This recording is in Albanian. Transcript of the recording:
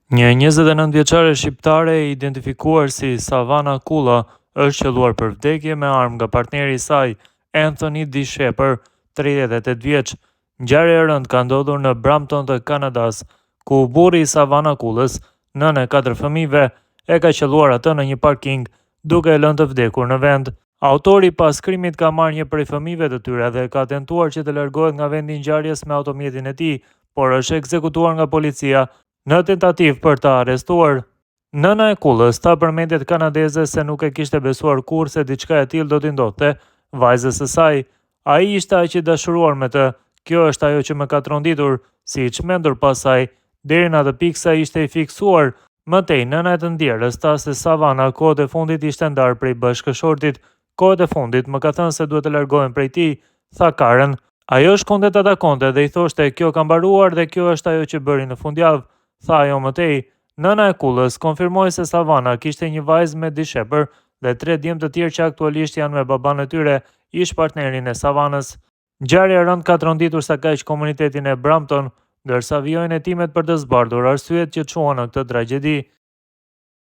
Një 29 vjeçare shqiptare e identifikuar si Savana Kulla është qelluar për vdekje me armë nga partneri i saj, Anthony D. Shepard, 38 vjeç. Ngjarja e rëndë ka ndodhur në Brampton të Kanadas, ku burri i Savana Kullës, nënë e 4 fëmijëve, e ka qelluar atë në një parking, duke e lënë të vdekur në vend. Autori pas krimit ka marrë një prej fëmijëve të tyre dhe ka tentuar që të largohet nga vendi i ngjarjes me automjetin e tij, por është ekzekutuar nga policia në tentativë për ta arrestuar. Nëna e Kullës tha për mediat kanadeze se nuk e kishte besuar kurrë se diçka e tillë do t'i ndodhte vajzës së saj. Ai ishte aq i dashuruar me të. Kjo është ajo që më ka tronditur, siç mendur pas saj, deri në atë pikë sa ishte i fiksuar. Mëtej, nëna e të ndjerës tha se Savana kohët e fundit ishte ndarë prej bashkëshortit. Kohët e fundit më ka thënë se duhet të largohen prej tij, tha Karen. Ajo shkonte të takonte dhe i thoshte kjo ka mbaruar dhe kjo është ajo që bëri në fundjavë, tha ajo mëtej. Nëna e Kullës konfirmoi se Savana kishte një vajzë me D. Shepard dhe 3 djemë të tjerë që aktualisht janë me baban e tyre, ish partnerin e Savanës. Ngjarja e rëndë ka tronditur sa kaq komunitetin e Brampton, ndërsa vijojnë hetimet për të zbardhur arsyet që çuan në këtë tragjedi.